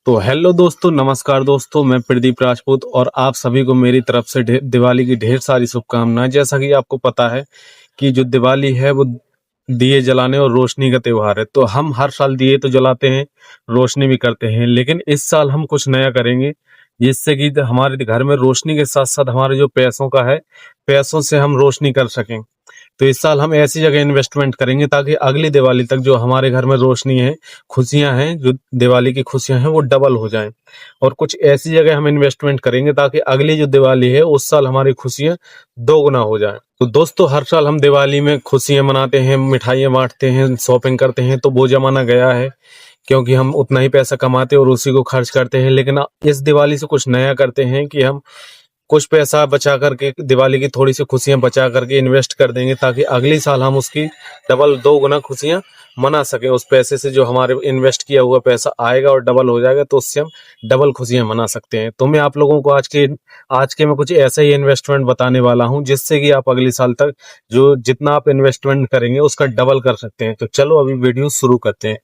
तो हेलो दोस्तों, नमस्कार दोस्तों। मैं प्रदीप राजपूत और आप सभी को मेरी तरफ से दिवाली की ढेर सारी शुभकामनाएं। जैसा कि आपको पता है कि जो दिवाली है वो दिए जलाने और रोशनी का त्योहार है। तो हम हर साल दिए तो जलाते हैं, रोशनी भी करते हैं, लेकिन इस साल हम कुछ नया करेंगे जिससे कि हमारे घर में रोशनी के साथ साथ हमारे जो पैसों का है, पैसों से हम रोशनी कर सकें। तो इस साल हम ऐसी जगह इन्वेस्टमेंट करेंगे ताकि अगली दिवाली तक जो हमारे घर में रोशनी है, खुशियां हैं, जो दिवाली की खुशियां हैं वो डबल हो जाएं। और कुछ ऐसी जगह हम इन्वेस्टमेंट करेंगे ताकि अगली जो दिवाली है उस साल हमारी खुशियां दोगुना हो जाएं। तो दोस्तों, हर साल हम दिवाली में खुशियां मनाते हैं, मिठाइयां बांटते हैं, शॉपिंग करते हैं, तो वो जमाना गया है क्योंकि हम उतना ही पैसा कमाते हैं और उसी को खर्च करते हैं। लेकिन इस दिवाली से कुछ नया करते हैं कि हम कुछ पैसा बचा करके, दिवाली की थोड़ी सी खुशियां बचा करके इन्वेस्ट कर देंगे ताकि अगली साल हम उसकी डबल दो गुना खुशियां मना सके। उस पैसे से जो हमारे इन्वेस्ट किया हुआ पैसा आएगा और डबल हो जाएगा, तो उससे हम डबल खुशियां मना सकते हैं। तो मैं आप लोगों को आज के मैं कुछ ऐसा ही इन्वेस्टमेंट बताने वाला हूं जिससे कि आप अगले साल तक जो जितना आप इन्वेस्टमेंट करेंगे उसका डबल कर सकते हैं। तो चलो अभी वीडियो शुरू करते हैं।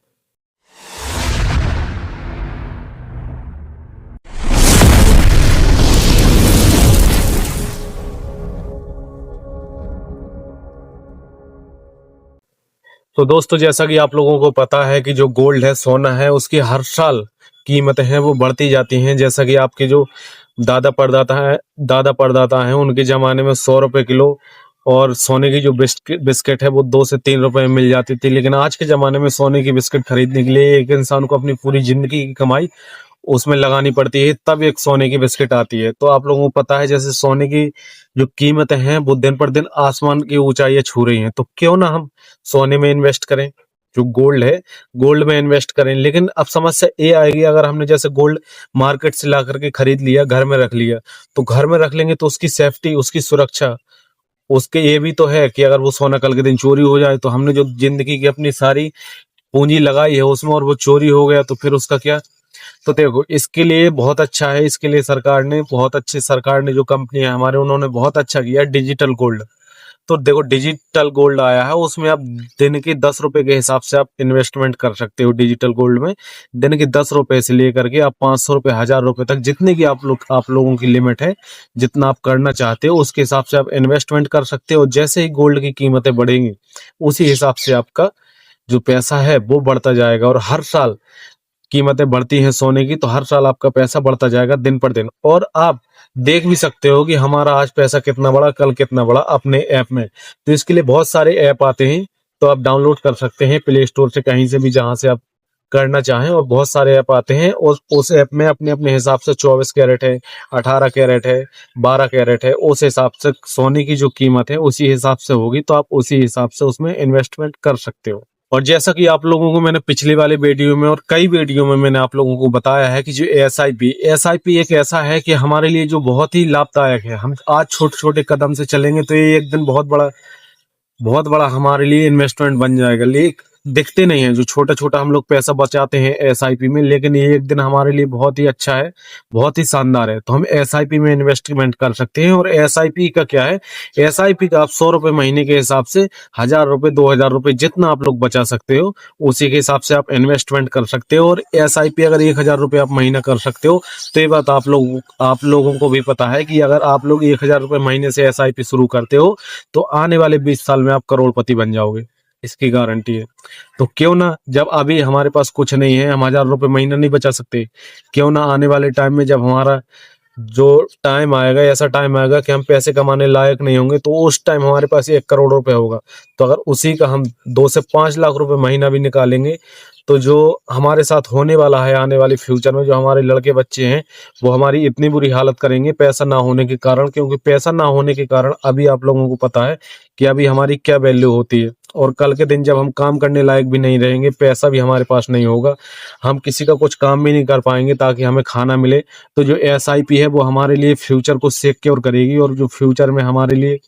तो दोस्तों, जैसा कि आप लोगों को पता है कि जो गोल्ड है, सोना है, उसकी हर साल कीमतें हैं वो बढ़ती जाती हैं। जैसा कि आपके जो दादा परदाता हैं उनके जमाने में 100 रुपए किलो और सोने की जो बिस्किट है वो 2 से 3 रुपए में मिल जाती थी। लेकिन आज के जमाने में सोने की बिस्किट खरीदने के लिए एक इंसान को अपनी पूरी जिंदगी की कमाई उसमें लगानी पड़ती है, तब एक सोने की बिस्किट आती है। तो आप लोगों को पता है जैसे सोने की जो कीमतें हैं वो दिन पर दिन आसमान की ऊंचाइयां छू रही हैं। तो क्यों ना हम सोने में इन्वेस्ट करें, जो गोल्ड है, गोल्ड में इन्वेस्ट करें। लेकिन अब समस्या ये आएगी, अगर हमने जैसे गोल्ड मार्केट से ला करके खरीद लिया, घर में रख लिया, तो घर में रख लेंगे तो उसकी सेफ्टी, उसकी सुरक्षा, उसके ये भी तो है कि अगर वो सोना कल के दिन चोरी हो जाए तो हमने जो जिंदगी की अपनी सारी पूंजी लगाई है उसमें और वो चोरी हो गया तो फिर उसका क्या। तो देखो, इसके लिए बहुत अच्छा है, इसके लिए सरकार ने जो कंपनी है हमारे, उन्होंने बहुत अच्छा किया डिजिटल गोल्ड। तो देखो, डिजिटल गोल्ड आया है, उसमें आप दिन के 10 रुपए के हिसाब से आप इन्वेस्टमेंट कर सकते हो डिजिटल गोल्ड में। दिन के 10 रुपए से लेकर के आप 500 रुपए, 1000 रुपए तक, जितने की आप लोगों की लिमिट है, जितना आप करना चाहते हो उसके हिसाब से आप इन्वेस्टमेंट कर सकते हो। जैसे ही गोल्ड की कीमतें बढ़ेंगी उसी हिसाब से आपका जो पैसा है वो बढ़ता जाएगा। और हर साल कीमतें बढ़ती हैं सोने की, तो हर साल आपका पैसा बढ़ता जाएगा दिन पर दिन। और आप देख भी सकते हो कि हमारा आज पैसा कितना बढ़ा, कल कितना बढ़ा अपने ऐप में। तो इसके लिए बहुत सारे ऐप आते हैं, तो आप डाउनलोड कर सकते हैं प्ले स्टोर से, कहीं से भी जहां से आप करना चाहें। और बहुत सारे ऐप आते हैं और उस ऐप में अपने अपने हिसाब से 24 कैरेट है, 18 कैरेट है, 12 कैरेट है, उस हिसाब से सोने की जो कीमत है उसी हिसाब से होगी। तो आप उसी हिसाब से उसमें इन्वेस्टमेंट कर सकते हो। और जैसा कि आप लोगों को मैंने पिछली वाले वीडियो में और कई वीडियो में मैंने आप लोगों को बताया है कि जो एसआईपी एक ऐसा है कि हमारे लिए जो बहुत ही लाभदायक है। हम आज छोटे छोटे कदम से चलेंगे तो ये एक दिन बहुत बड़ा हमारे लिए इन्वेस्टमेंट बन जाएगा। लेकिन दिखते नहीं है, जो छोटा छोटा हम लोग पैसा बचाते हैं एसआईपी में, लेकिन ये एक दिन हमारे लिए बहुत ही अच्छा है, बहुत ही शानदार है। तो हम एसआईपी में इन्वेस्टमेंट कर सकते हैं। और एसआईपी का क्या है, एसआईपी का आप 100 रुपए महीने के हिसाब से 1000 रुपए, 2000 रुपए, जितना आप लोग बचा सकते हो उसी के हिसाब से आप इन्वेस्टमेंट कर सकते हो। और एसआईपी अगर 1000 रुपए आप महीना कर सकते हो, तो ये बात आप लोगों को भी पता है कि अगर आप लोग 1000 रुपए महीने से एसआईपी शुरू करते हो तो आने वाले 20 साल में आप करोड़पति बन जाओगे, इसकी गारंटी है। तो क्यों ना, जब अभी हमारे पास कुछ नहीं है, हम 1000 रुपए महीना नहीं बचा सकते, क्यों ना आने वाले टाइम में जब हमारा जो टाइम आएगा, ऐसा टाइम आएगा कि हम पैसे कमाने लायक नहीं होंगे, तो उस टाइम हमारे पास 1 करोड़ रुपए होगा। तो अगर उसी का हम 2 से 5 लाख रुपए महीना भी निकालेंगे, तो जो हमारे साथ होने वाला है आने वाले फ्यूचर में, जो हमारे लड़के बच्चे हैं वो हमारी इतनी बुरी हालत करेंगे पैसा ना होने के कारण। क्योंकि पैसा ना होने के कारण अभी आप लोगों को पता है कि अभी हमारी क्या वैल्यू होती है। और कल के दिन जब हम काम करने लायक भी नहीं रहेंगे, पैसा भी हमारे पास नहीं होगा, हम किसी का कुछ काम भी नहीं कर पाएंगे ताकि हमें खाना मिले, तो जो एसआईपी है वो हमारे लिए फ्यूचर को सिक्योर करेगी। और जो फ्यूचर में हमारे लिए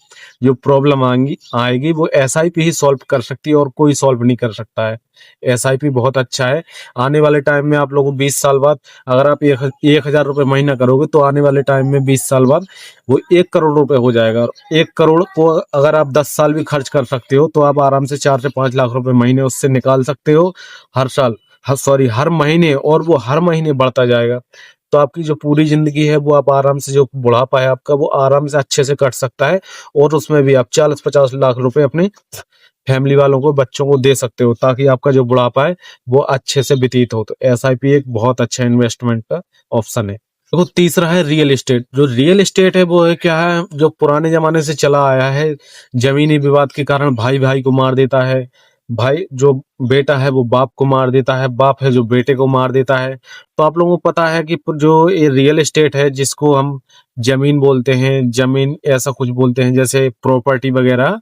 जो प्रॉब्लम आएगी वो एसआईपी ही सॉल्व कर सकती है और कोई सॉल्व नहीं कर सकता है। एसआईपी बहुत अच्छा है। आने वाले टाइम में आप लोगों को 20 साल बाद, अगर आप 1000 रुपए महीना करोगे, तो आने वाले टाइम में 20 साल बाद वो 1 करोड़ रुपए हो जाएगा। और 1 करोड़ को अगर आप 10 साल भी खर्च कर सकते हो, तो आप आराम से 4 से 5 लाख रुपए महीने उससे निकाल सकते हो हर साल। सॉरी हर महीने, और वो हर महीने बढ़ता जाएगा। तो आपकी जो पूरी जिंदगी है वो आप आराम से, जो बुढ़ापा है आपका वो आराम से अच्छे से कट सकता है। और उसमें भी आप 40-50 लाख रुपए अपने फैमिली वालों को, बच्चों को दे सकते हो, ताकि आपका जो बुढ़ापा है वो अच्छे से व्यतीत हो। तो एसआईपी एक बहुत अच्छा इन्वेस्टमेंट का ऑप्शन है। देखो तीसरा है रियल एस्टेट। जो रियल एस्टेट है वो है क्या है, जो पुराने जमाने से चला आया है। जमीनी विवाद के कारण भाई भाई को मार देता है, भाई जो बेटा है वो बाप को मार देता है, बाप है जो बेटे को मार देता है। तो आप लोगों को पता है कि जो ये रियल एस्टेट है, जिसको हम जमीन बोलते हैं, जमीन ऐसा कुछ बोलते हैं जैसे प्रॉपर्टी वगैरह,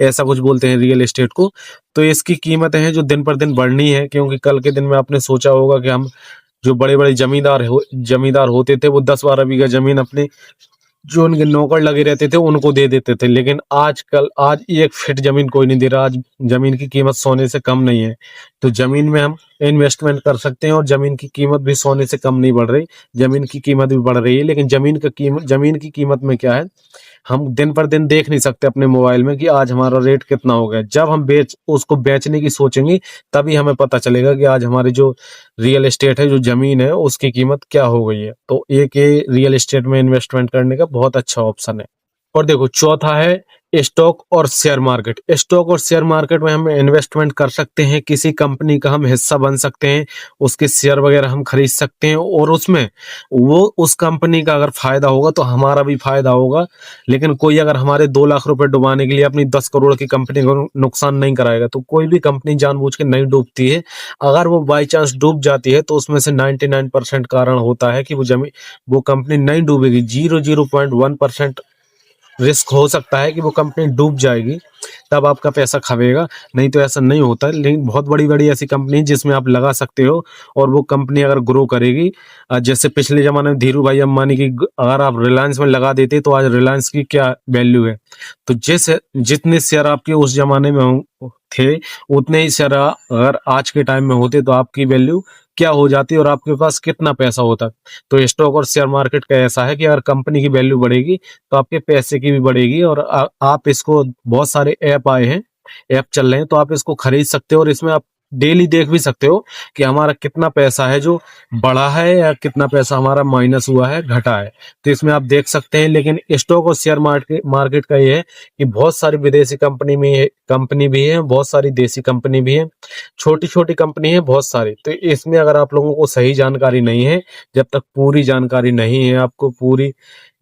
ऐसा कुछ बोलते हैं रियल एस्टेट को। तो इसकी कीमतें हैं जो दिन पर दिन बढ़नी है, क्योंकि कल के दिन में आपने सोचा होगा कि हम जो बड़े बड़े जमींदार होते थे वो 10-12 बीघा जमीन अपने जो उनके नौकर लगे रहते थे उनको दे देते थे, लेकिन आज 1 फीट जमीन कोई नहीं दे रहा। आज जमीन की कीमत सोने से कम नहीं है। तो जमीन में हम इन्वेस्टमेंट कर सकते हैं, और जमीन की कीमत भी सोने से कम नहीं बढ़ रही, जमीन की कीमत भी बढ़ रही है। लेकिन जमीन की कीमत में क्या है, हम दिन पर दिन देख नहीं सकते अपने मोबाइल में कि आज हमारा रेट कितना हो गया। जब हम उसको बेचने की सोचेंगे, तभी हमें पता चलेगा कि आज हमारी जो रियल एस्टेट है, जो जमीन है, उसकी कीमत क्या हो गई है। तो एक ये रियल एस्टेट में इन्वेस्टमेंट करने का बहुत अच्छा ऑप्शन है। और देखो चौथा है स्टॉक और शेयर मार्केट। स्टॉक और शेयर मार्केट में हम इन्वेस्टमेंट कर सकते हैं, किसी कंपनी का हम हिस्सा बन सकते हैं, उसके शेयर वगैरह हम खरीद सकते हैं, और उसमें वो उस कंपनी का अगर फायदा होगा तो हमारा भी फायदा होगा। लेकिन कोई अगर हमारे 2 लाख रुपए डुबाने के लिए अपनी 10 करोड़ की कंपनी को नुकसान नहीं कराएगा। तो कोई भी कंपनी जानबूझ के नहीं डूबती है। अगर वो बाई चांस डूब जाती है तो उसमें से 99% कारण होता है कि वो कंपनी नहीं डूबेगी। 0.1% रिस्क हो सकता है कि वो कंपनी डूब जाएगी, तब आपका पैसा खवेगा, नहीं तो ऐसा नहीं होता। लेकिन बहुत बड़ी बड़ी ऐसी कंपनी जिसमें आप लगा सकते हो, और वो कंपनी अगर ग्रो करेगी, जैसे पिछले जमाने में धीरू भाई अंबानी की, अगर आप रिलायंस में लगा देते तो आज रिलायंस की क्या वैल्यू है। तो जितने शेयर आपके उस जमाने में थे, उतने ही शेयर अगर आज के टाइम में होते तो आपकी वैल्यू क्या हो जाती और आपके पास कितना पैसा होता। तो स्टॉक और शेयर मार्केट का ऐसा है कि अगर कंपनी की वैल्यू बढ़ेगी तो आपके पैसे की भी बढ़ेगी। और आप इसको, बहुत सारे ऐप आए हैं, ऐप चल रहे हैं, तो आप इसको खरीद सकते हो, और इसमें आप डेली देख भी सकते हो कि हमारा कितना पैसा है जो बढ़ा है, या कितना पैसा हमारा माइनस हुआ है, घटा है। तो इसमें आप देख सकते हैं। लेकिन स्टॉक और शेयर मार्केट का ये है कि बहुत सारी विदेशी कंपनी भी है, बहुत सारी देसी कंपनी भी है, छोटी छोटी कंपनी है बहुत सारी। तो इसमें अगर आप लोगों को सही जानकारी नहीं है, जब तक पूरी जानकारी नहीं है, आपको पूरी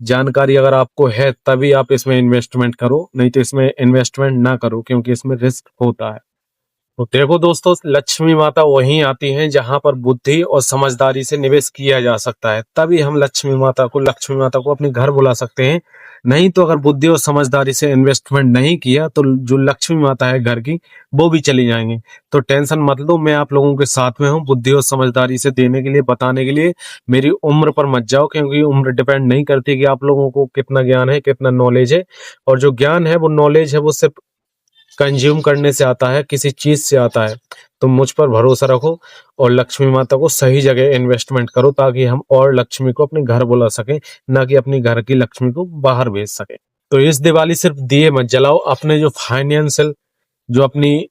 जानकारी अगर आपको है, तभी आप इसमें इन्वेस्टमेंट करो, नहीं तो इसमें इन्वेस्टमेंट ना करो, क्योंकि इसमें रिस्क होता है। तो देखो दोस्तों, लक्ष्मी माता वहीं आती हैं जहां पर बुद्धि और समझदारी से निवेश किया जा सकता है। तभी हम लक्ष्मी माता को अपने घर बुला सकते हैं। नहीं तो अगर बुद्धि और समझदारी से इन्वेस्टमेंट नहीं किया तो जो लक्ष्मी माता है घर की, वो भी चली जाएंगे। तो टेंशन मत लो, मैं आप लोगों के साथ में हूँ बुद्धि और समझदारी से देने के लिए, बताने के लिए। मेरी उम्र पर मत जाओ, क्योंकि उम्र डिपेंड नहीं करती कि आप लोगों को कितना ज्ञान है, कितना नॉलेज है। और जो ज्ञान है, वो नॉलेज है, वो सिर्फ कंज्यूम करने से आता है, किसी चीज से आता है। तो मुझ पर भरोसा रखो, और लक्ष्मी माता को सही जगह इन्वेस्टमेंट करो, ताकि हम और लक्ष्मी को अपने घर बुला सकें, ना कि अपनी घर की लक्ष्मी को बाहर भेज सके। तो इस दिवाली सिर्फ दिए मत जलाओ, अपने जो अपनी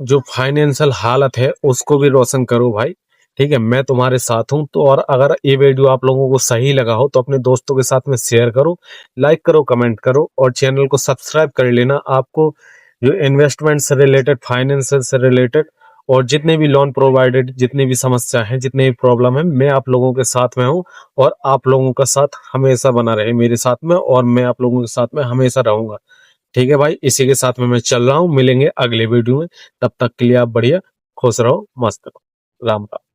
जो फाइनेंशियल हालत है उसको भी रोशन करो भाई। ठीक है, मैं तुम्हारे साथ हूं। तो और अगर ये वीडियो आप लोगों को सही लगा हो तो अपने दोस्तों के साथ में शेयर करो, लाइक करो, कमेंट करो, और चैनल को सब्सक्राइब कर लेना। आपको जो इन्वेस्टमेंट से रिलेटेड, फाइनेंस से रिलेटेड, और जितने भी लोन प्रोवाइडेड, जितनी भी समस्या है, जितने भी प्रॉब्लम है, मैं आप लोगों के साथ में हूँ। और आप लोगों का साथ हमेशा बना रहे मेरे साथ में, और मैं आप लोगों के साथ में हमेशा रहूंगा। ठीक है भाई, इसी के साथ में मैं चल रहा हूँ। मिलेंगे अगले वीडियो में, तब तक के लिए आप बढ़िया खुश रहो, मस्त रहो। राम राम।